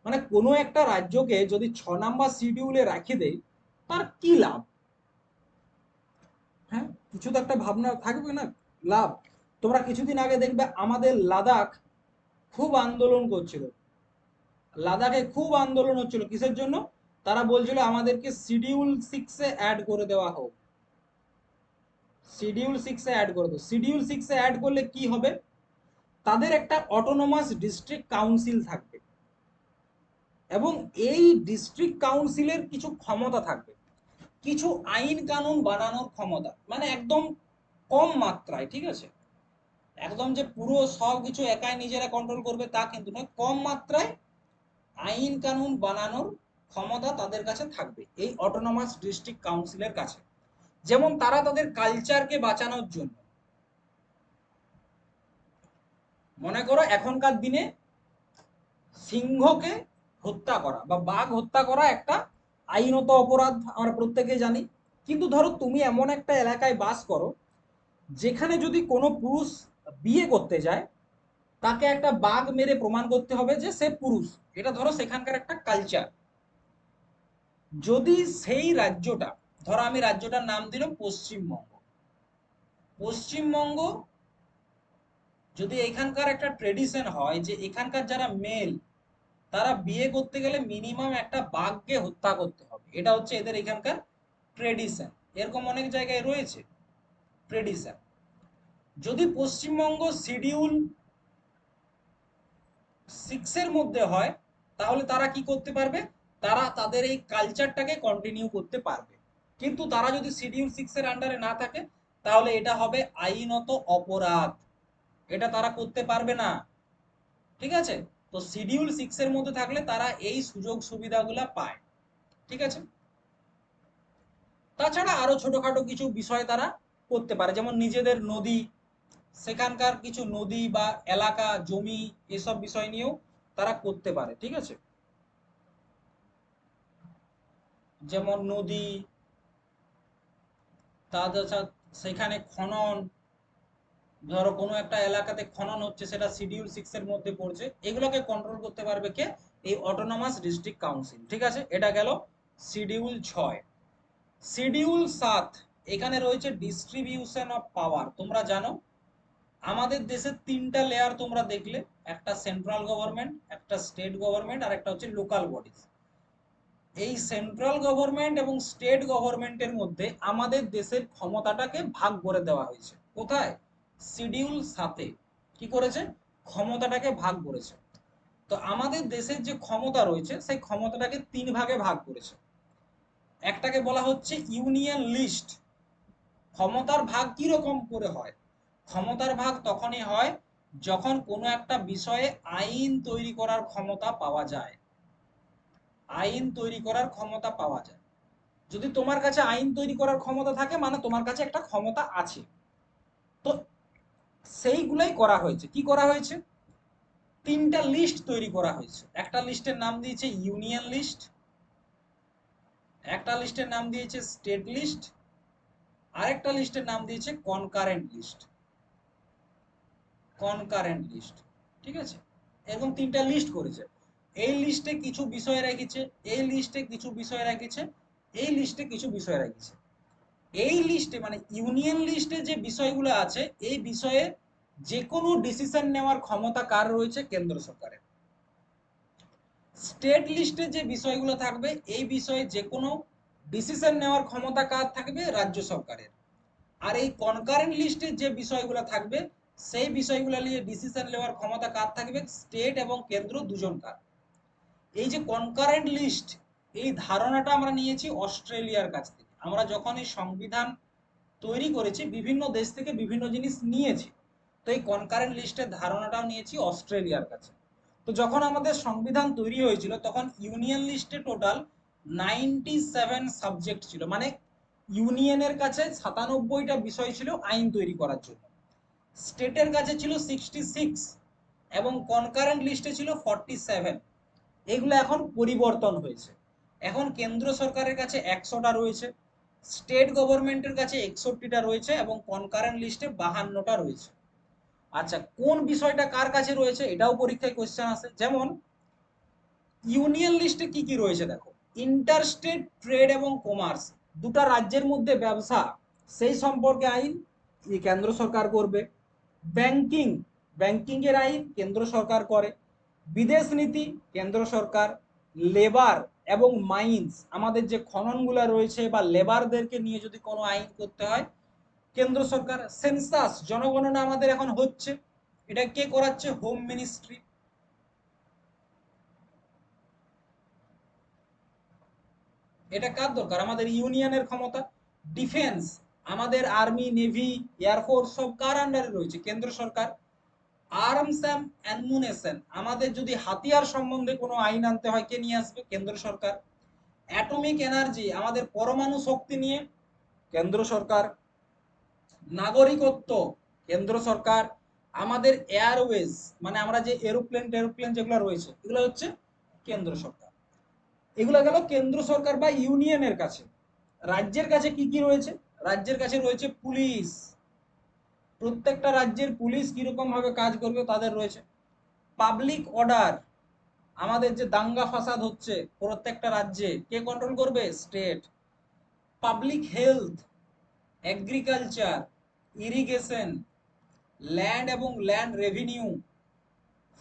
মানে কোনো একটা রাজ্যকে যদি 6 নম্বর শিডিউলে রাখি দেয়, তার কি লাভ? হ্যাঁ, কিছু তো একটা ভাবনা থাকবে না, লাভ। তোমরা কিছুদিন আগে দেখবে আমাদের লাদাখ খুব আন্দোলন করছিল, লাদাখে খুব আন্দোলন হচ্ছিল, কিসের জন্য? তারা বলছিল আমাদেরকে শিডিউল 6-এ অ্যাড করে দেওয়া হোক, শিডিউল 6-এ অ্যাড করে দেবো। শিডিউল 6-এ অ্যাড করলে কি হবে? তাদের একটা অটোনোমাস ডিস্ট্রিক্ট কাউন্সিল থাকবে, এবং এই ডিস্ট্রিক্ট কাউন্সিলের কিছু ক্ষমতা থাকবে, কিছু আইন কানুন বানানোর ক্ষমতা, মানে একদম কম মাত্রায়, ঠিক আছে? একদম যে পুরো সব কিছু একাই নিজেরা কন্ট্রোল করবে তা কিন্তু নয়, কম মাত্রায় আইন কানুন বানানোর ক্ষমতা তাদের কাছে থাকবে এই অটোনমাস ডিস্ট্রিক্ট কাউন্সিলের কাছে। যেমন তারা তাদের কালচারকে বাঁচানোর জন্য, মনে করো এখনকার দিনে সিংহকে হত্যা করা বা বাঘ হত্যা করা একটা আইনত অপরাধ, আমরা প্রত্যেকে জানি। কিন্তু ধরো তুমি এমন একটা এলাকায় বাস করো যেখানে যদি কোনো পুরুষ বিয়ে করতে যায়, তাকে একটা বাঘ মেরে প্রমাণ করতে হবে যে সে পুরুষ, এটা ধরো সেখানকার একটা কালচার। যদি সেই রাজ্যটা, ধরো আমি রাজ্যটার নাম দিলাম পশ্চিমবঙ্গ, পশ্চিমবঙ্গ যদি এখানকার একটা ট্রেডিশন হয় যে এখানকার যারা মেল, তারা বিয়ে করতে গেলে মিনিমাম একটা বাঘকে হত্যা করতে হবে, এটা হচ্ছে এদের এখানকার ট্রেডিশন। এরকম অনেক জায়গায় রয়েছে ট্রেডিশন। যদি পশ্চিমবঙ্গ শিডিউল 6-এর মধ্যে হয়, তাহলে তারা কি করতে পারবে? তারা তাদের এই কালচারটাকে কন্টিনিউ করতে পারবে। কিন্তু তারা যদি শিডিউল 6-এর আন্ডারে না থাকে, তাহলে এটা হবে আইনত অপরাধ, এটা তারা করতে পারবে না, ঠিক আছে? তো শিডিউল 6-এর মধ্যে থাকলে তারা এই সুযোগ সুবিধাগুলো পায়, ঠিক আছে? তাছাড়া আরো ছোটখাটো কিছু বিষয় তারা করতে পারে, যেমন নিজেদের নদী, সেখানকার কিছু নদী বা এলাকা, জমি, এসব বিষয় নিয়েও তারা করতে পারে, ঠিক আছে? যেমন নদী, তাদের সেখানে খনন, ধরো কোনো একটা এলাকাতে খনন হচ্ছে, সেটা শিডিউল 6-এর মধ্যে পড়ছে, এগুলোকে কন্ট্রোল করতে পারবে কে? এই অটোনমাস ডিস্ট্রিক্ট কাউন্সিল, ঠিক আছে? এটা গেল শিডিউল 6। শিডিউল 7, এখানে রয়েছে ডিস্ট্রিবিউশন অফ পাওয়ার। তোমরা জানো আমাদের দেশের 3টা লেয়ার তোমরা দেখলে, একটা সেন্ট্রাল গভর্নমেন্ট, একটা স্টেট গভর্নমেন্ট, আর একটা হচ্ছে লোকাল বডিজ। এই সেন্ট্রাল গভর্নমেন্ট এবং স্টেট গভর্নমেন্টের মধ্যে আমাদের দেশের ক্ষমতাটাকে ভাগ করে দেওয়া হয়েছে। কোথায়? শিডিউল 7-এ কি করেছে? ক্ষমতাটাকে ভাগ করেছে। তো আমাদের দেশের যে ক্ষমতা রয়েছে, সেই ক্ষমতাটাকে 3 ভাগে ভাগ করেছে। একটাকে বলা হচ্ছে ইউনিয়ন লিস্ট। ক্ষমতার ভাগ কি রকম করে হয়? ক্ষমতার ভাগ তখনই হয় যখন কোনো একটা বিষয়ে আইন তৈরি করার ক্ষমতা পাওয়া যায়, আইন তৈরি করার ক্ষমতা পাওয়া যায়। যদি তোমার কাছে আইন তৈরি করার ক্ষমতা থাকে, মানে তোমার কাছে একটা ক্ষমতা আছে। তো সেইগুলাই করা হয়েছে। কি করা হয়েছে? 3টা লিস্ট তৈরি করা হয়েছে। একটা লিস্টের নাম দিয়েছে ইউনিয়ন লিস্ট, একটা লিস্টের নাম দিয়েছে স্টেট লিস্ট, আরেকটা লিস্টের নাম দিয়েছে কনকারেন্ট লিস্ট, কনকারেন্ট লিস্ট, ঠিক আছে? এরকম 3টা লিস্ট করেছে। এই লিস্টে কিছু বিষয় রেখেছে, এই লিস্টে কিছু বিষয় রেখেছে, এই লিস্টে কিছু বিষয় রেখেছে। এই লিস্টে মানে ইউনিয়ন লিস্টে যে বিষয়গুলো আছে, এই বিষয়ে যে কোনো ডিসিশন নেওয়ার ক্ষমতা কার রয়েছে? কেন্দ্র সরকারের। স্টেট লিস্টে যে বিষয়গুলো থাকবে এই বিষয়ে যে কোনো ডিসিশন নেওয়ার ক্ষমতা কার থাকবে? রাজ্য সরকারের। আর এই কনকারেন্ট লিস্টে যে বিষয়গুলো থাকবে সেই বিষয়গুলো নিয়ে ডিসিশন নেওয়ার ক্ষমতা কার থাকবে? স্টেট এবং কেন্দ্র দুজনকার। এই যে কনকারেন্ট লিস্ট, এই ধারণাটা আমরা নিয়েছি অস্ট্রেলিয়ার কাছ থেকে। আমরা যখন এই সংবিধান তৈরি করেছি বিভিন্ন দেশ থেকে বিভিন্ন জিনিস নিয়েছি, তো এই কনকারেন্ট লিস্টের ধারণাটাও নিয়েছি অস্ট্রেলিয়ার কাছে। তো যখন আমাদের সংবিধান তৈরি হয়েছিল তখন ইউনিয়ন লিস্টে টোটাল 97 সাবজেক্ট ছিল, মানে ইউনিয়নের কাছে 97টা বিষয় ছিল আইন তৈরি করার জন্য, স্টেটের কাছে ছিল 66 এবং কনকারেন্ট লিস্টে ছিল 47। এগুলো এখন পরিবর্তন হয়েছে, এখন কেন্দ্র সরকারের কাছে 100টা রয়েছে, স্টেট গভর্নমেন্টের কাছে 61টা রয়েছে এবং কনকারেন্ট লিস্টে 52টা রয়েছে। আচ্ছা, কোন বিষয়টা কার কাছে রয়েছে এটাও পরীক্ষায় কোশ্চেন আসে। যেমন ইউনিয়ন লিস্টে কি কি রয়েছে দেখো, ইন্টারস্টেট ট্রেড এবং কমার্স, দুটা রাজ্যের মধ্যে ব্যবসা সেই সম্পর্কে আইন কেন্দ্র সরকার করবে। ব্যাংকিং, ব্যাংকিং এর আইন কেন্দ্র সরকার করে। বিদেশ নীতি কেন্দ্র সরকার। লেবার এবং মাইন্স, আমাদের যে খননগুলো রয়েছে বা লেবারদেরকে নিয়ে যদি কোনো আইন করতে হয় কেন্দ্র সরকার। সেন্সাস, জনগণনা আমাদের এখন হচ্ছে, এটা কে করাচ্ছে? Home ministry. এটা কার দরকার? আমাদের ইউনিয়নের ক্ষমতা। ডিফেন্স, আমাদের আর্মি নেভি এয়ারফোর্স সব কার আন্ডারে রয়েছে? কেন্দ্র সরকার। আর্মস অ্যান্ড অ্যামুনেশন, আমাদের যদি হাতিয়ার সম্বন্ধে কোনো আইন আনতে হয় কে নিয়ে আসবে? কেন্দ্র সরকার। অ্যাটমিক এনার্জি, আমাদের পরমাণু শক্তি নিয়ে কেন্দ্র সরকার। নাগরিকত্ব কেন্দ্র সরকার। আমাদের এয়ারওয়েজ, মানে আমরা যে এরোপ্লেন টেরোপ্লেন যেগুলো রয়েছে এগুলো হচ্ছে কেন্দ্র সরকার। এগুলো গেল কেন্দ্র সরকার বা ইউনিয়নের কাছে। রাজ্যের কাছে কি কি রয়েছে? রাজ্যের কাছে রয়েছে পুলিশ, প্রত্যেকটা রাজ্যের পুলিশ কিরকম ভাবে কাজ করবে তাদের রয়েছে। পাবলিক অর্ডার, আমাদের যে দাঙ্গা ফাসাদ হচ্ছে প্রত্যেকটা রাজ্যে কে কন্ট্রোল করবে? State. Public health, agriculture, irrigation, land এবং land revenue,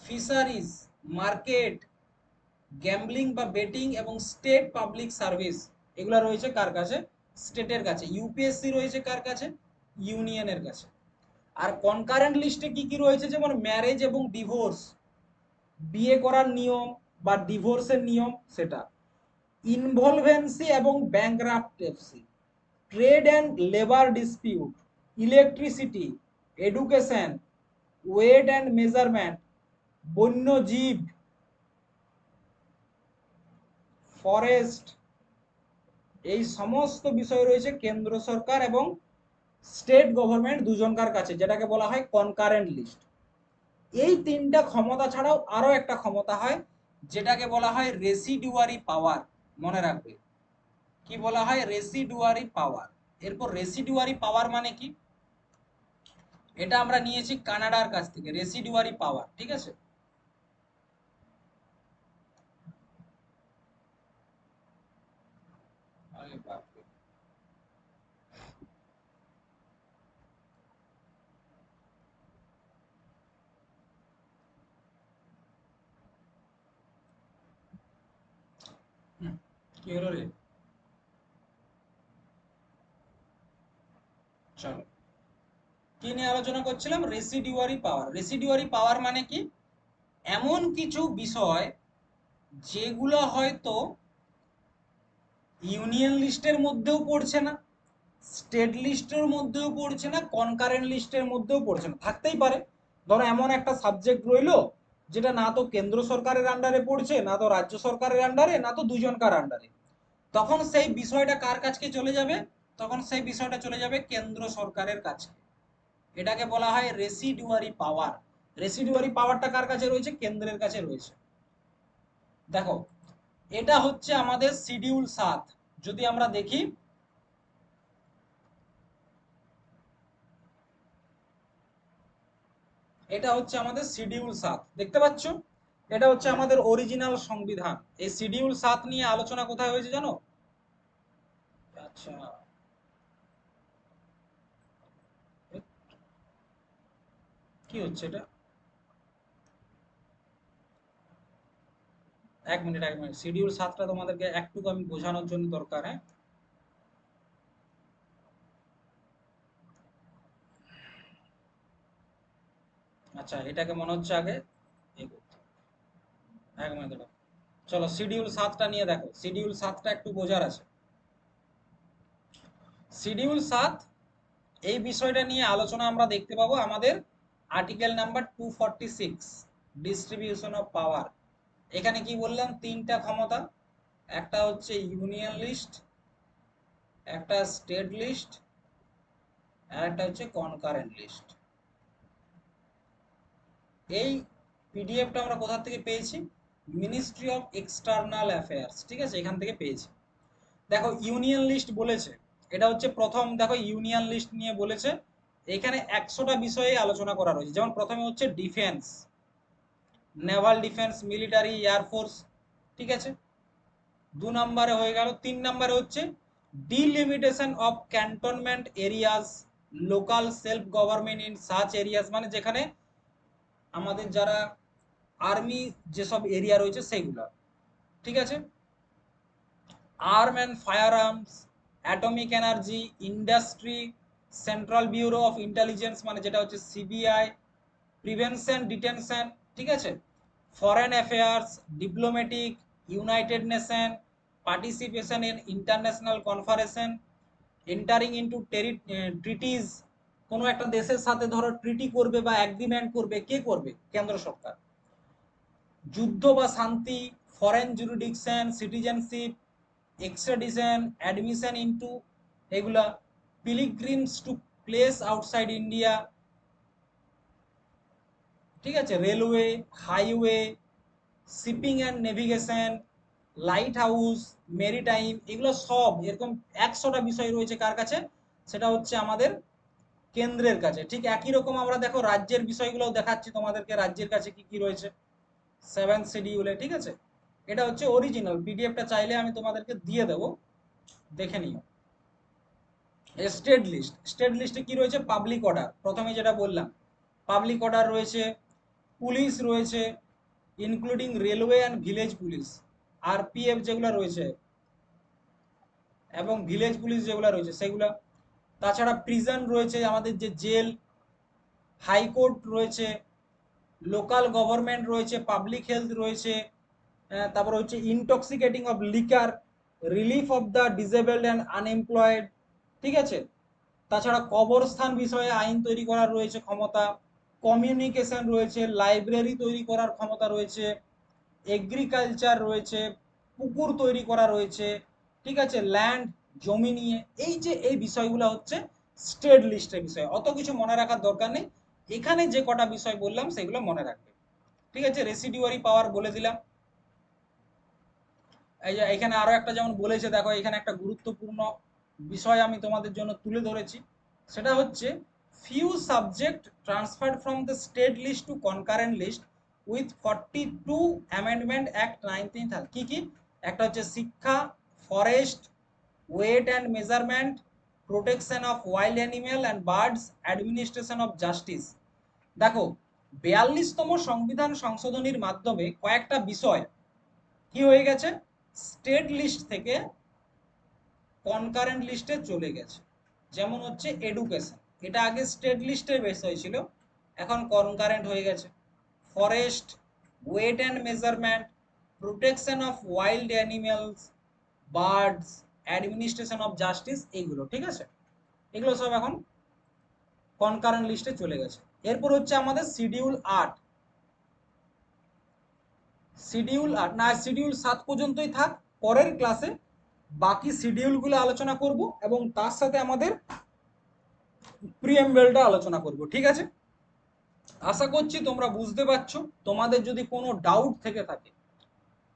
fisheries, market, gambling বা বেটিং এবং স্টেট পাবলিক সার্ভিস, এগুলো রয়েছে কার কাছে? স্টেটের কাছে। ইউপিএসসি রয়েছে কার কাছে? ইউনিয়নের কাছে। আর কনকারেন্ট লিস্টে কি কি রয়েছে? যেমন ম্যারেজ এবং ডিভোর্স, বিয়ে করার নিয়ম বা ডিভোর্সের নিয়ম সেটা। ইনভলভেন্সি এবং bankruptcy, trade and labour dispute, electricity, education, weight and measurement, বন্যজীব, ফরেস্ট, এই সমস্ত বিষয় রয়েছে কেন্দ্র সরকার এবং স্টেট গভর্নমেন্ট দুজনকার কাছে, যেটাকে বলা হয় কনকারেন্ট লিস্ট। এই তিনটা ক্ষমতা ছাড়াও আরো একটা ক্ষমতা হয় যেটাকে বলা হয় রেসিডুয়ারি পাওয়ার। মনে রাখবে কি বলা হয়? রেসিডুয়ারি পাওয়ার। এরপর রেসিডুয়ারি পাওয়ার মানে কি? এটা আমরা নিয়েছি কানাডার কাছ থেকে, রেসিডুয়ারি পাওয়ার, ঠিক আছে? আরে বাপরে। কি হলো রে? চলো, কি নিয়ে আলোচনা করছিলাম? রেসিডুয়ারি পাওয়ার। রেসিডুয়ারি পাওয়ার মানে কি? এমন কিছু বিষয় যেগুলো হয়তো ইউনিয়ন লিস্টের মধ্যেও পড়ছে না, স্টেট লিস্টের মধ্যেও পড়ছে না, কনকারেন্ট লিস্টের মধ্যেও পড়ছে না, থাকতেই পারে। ধরো এমন একটা সাবজেক্ট রইলো যেটা না তো কেন্দ্র সরকারের আন্ডারে পড়ছে, না তো রাজ্য সরকারের আন্ডারে, না তো দুজনকার আন্ডারে। তখন সেই বিষয়টা কার কাছে চলে যাবে? তখন সেই বিষয়টা চলে যাবে কেন্দ্র সরকারের কাছে। এটাকে বলা হয় রেসিডুয়ারি পাওয়ার। রেসিডুয়ারি পাওয়ারটা কার কাছে রয়েছে? কেন্দ্রের কাছে রয়েছে। দেখো, এটা হচ্ছে আমাদের শিডিউল 7। যদি আমরা দেখি, এটা হচ্ছে আমাদের শিডিউল 7, দেখতে পাচ্ছ? এটা হচ্ছে আমাদের অরিজিনাল সংবিধান। এই শিডিউল 7 নিয়ে আলোচনা কোথায় হয়েছে জানো? আচ্ছা, কি হচ্ছে এটা? এক মিনিট শিডিউল 7টা তোমাদেরকে একটু আমি বোঝানোর জন্য দরকার। হ্যাঁ, আচ্ছা এটাকে মনে হচ্ছে আগে এই করতে হবে। 1 মিনিট দাঁড়াও। চলো শিডিউল 7টা নিয়ে দেখো, শিডিউল 7টা একটু বোঝার আছে। শিডিউল 7 এই বিষয়টা নিয়ে আলোচনা আমরা দেখতে পাবো আমাদের article number 246 distribution of power. এখানে কি বললাম, তিনটা ক্ষমতা, একটা হচ্ছে ইউনিয়ন লিস্ট, একটা স্টেট লিস্ট, আর একটা হচ্ছে কনকারেন্ট লিস্ট। এই পিডিএফটা আমরা কোথা থেকে পেয়েছি? মিনিস্ট্রি অফ এক্সটার্নাল অ্যাফেয়ার্স, ঠিক আছে, এখান থেকে পেয়েছি। দেখো ইউনিয়ন লিস্ট বলেছে, এটা হচ্ছে প্রথম, দেখো ইউনিয়ন লিস্ট নিয়ে বলেছে এখানে 100টা বিষয়ে আলোচনা করা রয়েছে। যেমন প্রথমে হচ্ছে defence, Naval defence, military, air force, ঠিক আছে। 2 নম্বরে হয়ে গেল। 3 নম্বরে হচ্ছে delimitation of cantonment areas, local self government in such areas, মানে যেখানে আমাদের যারা আর্মি যেসব এরিয়া রয়েছে সেগুলা, ঠিক আছে। Arm and fire arms, atomic energy, industry, central bureau of intelligence মানে যেটা হচ্ছে সিবিআই, প্রিভেনশন ডিটেনশন, ঠিক আছে, foreign affairs, diplomatic, United nation, participation in international confederation, entering into treaties, কোনো একটা দেশের সাথে ধরো ট্রিটি করবে বা এগ্রিমেন্ট করবে, কে করবে? কেন্দ্র সরকার। যুদ্ধ বা শান্তি, foreign jurisdiction, citizenship, extradition, admission into এগুলা, পিলিগ্রিমস টু প্লেস আউটসাইড ইন্ডিয়া, ঠিক আছে, railway, highway, shipping and navigation, light house, maritime, এগুলো সব এরকম 100টা বিষয় রয়েছে কার কাছে? সেটা হচ্ছে আমাদের কেন্দ্রের কাছে। ঠিক একই রকম আমরা দেখো রাজ্যের বিষয়গুলো দেখাচ্ছি তোমাদেরকে, রাজ্যের কাছে কি কি রয়েছে 7 শিডিউলে, ঠিক আছে। এটা হচ্ছে অরিজিনাল পিডিএফটা, চাইলে আমি তোমাদেরকে দিয়ে দেবো, দেখে নিও। স্টেট লিস্ট, স্টেট লিস্টে কি রয়েছে? পাবলিক অর্ডার, প্রথমে যেটা বললাম পাবলিক অর্ডার রয়েছে, পুলিশ রয়েছে including railway and village police, RPF যেগুলো রয়েছে এবং ভিলেজ পুলিশ যেগুলো রয়েছে সেগুলো। তাছাড়া প্রিজন রয়েছে, আমাদের যে জেল, হাইকোর্ট রয়েছে, লোকাল গভর্নমেন্ট রয়েছে, পাবলিক হেলথ রয়েছে, তারপর হচ্ছে intoxicating of liquor, relief of the disabled and unemployed, ঠিক আছে। তাছাড়া কবরস্থান বিষয়ে আইন তৈরি করার রয়েছে ক্ষমতা, কমিউনিকেশন রয়েছে, লাইব্রেরি তৈরি করার ক্ষমতা রয়েছে, এগ্রিকালচার রয়েছে, পুকুর তৈরি করা রয়েছে, ঠিক আছে, ল্যান্ড, জমি নিয়ে। এই যে এই বিষয়গুলো হচ্ছে স্টেট লিস্টের বিষয়, অত কিছু মনে রাখার দরকার নেই। এখানে যে কটা বিষয় বললাম সেগুলো মনে রাখবে, ঠিক আছে। রেসিডিউয়ারি পাওয়ার বলে দিলাম। এই যে এখানে আরো একটা যেমন বলেছে, দেখো এখানে একটা গুরুত্বপূর্ণ বিষয় আমি তোমাদের জন্য তুলে ধরেছি, সেটা হচ্ছে few subject transferred from the state list to concurrent list with 42 amendment act 1930। কি কি? একটা হচ্ছে শিক্ষা, forest, weight and measurement, protection of wild animal and birds, administration of justice. দেখো 42তম সংবিধান সংশোধনীর মাধ্যমে কয়েকটা বিষয় কি হয়ে গেছে, স্টেট লিস্ট থেকে কনকারেন্ট লিস্টে চলে গেছে। যেমন হচ্ছে এডুকেশন, এটা আগে স্টেট লিস্টের বিষয় ছিল, এখন কনকারেন্ট হয়ে গেছে। Forest, weight and measurement, protection of wild animals, birds, administration of justice, এইগুলো, ঠিক আছে, এগুলো সব এখন কনকারেন্ট লিস্টে চলে গেছে। এরপর হচ্ছে আমাদের শিডিউল 8, শিডিউল 8 না, শিডিউল 7 পর্যন্তই থাক, পরের ক্লাসে বাকি শিডিউলগুলো আলোচনা করব এবং তার সাথে আমাদের প্রিএমবেলটা আলোচনা করব, ঠিক আছে। আশা করছি তোমরা বুঝতে পারছো। তোমাদের যদি কোনো ডাউট থেকে থাকে,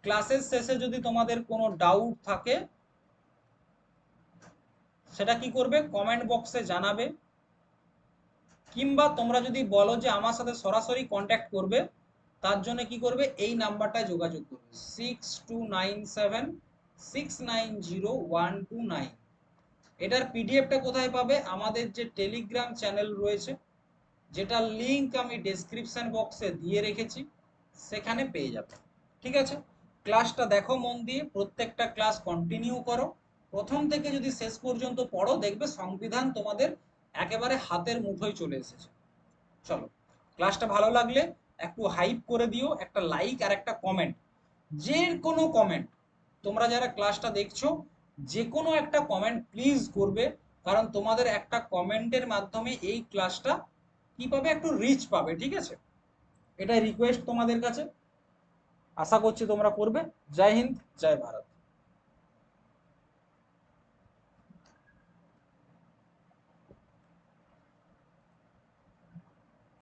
ক্লাসের শেষে যদি তোমাদের কোনো ডাউট থাকে, সেটা কি করবে? কমেন্ট বক্সে জানাবে, কিংবা তোমরা যদি বলো যে আমার সাথে সরাসরি কন্ট্যাক্ট করবে, তার জন্য কি করবে? এই নাম্বারটায় যোগাযোগ করবে 6297690129। এটার পিডিএফটা কোথায় পাবে? আমাদের যে টেলিগ্রাম চ্যানেল রয়েছে, যেটা লিংক আমি ডেসক্রিপশন বক্সে দিয়ে রেখেছি, সেখানে পেয়ে যাবে, ঠিক আছে। ক্লাসটা দেখো মন দিয়ে, প্রত্যেকটা ক্লাস কন্টিনিউ করো, প্রথম থেকে যদি শেষ পর্যন্ত পড়ো দেখবে সংবিধান তোমাদের একেবারে হাতের মুঠোয় চলে এসেছে। চলো, ক্লাসটা ভালো লাগলে একটু হাইপ করে দিও, একটা লাইক আর একটা কমেন্ট, যে কোনো কমেন্ট, তোমরা যারা ক্লাসটা দেখছো যে কোনো একটা কমেন্ট প্লিজ করবে, কারণ তোমাদের একটা কমেন্টের মাধ্যমে এই ক্লাসটা কি পাবে, একটু রিচ পাবে, ঠিক আছে? এটাই রিকোয়েস্ট তোমাদের কাছে, আশা করছি তোমরা করবে। জয় হিন্দ, জয় ভারত।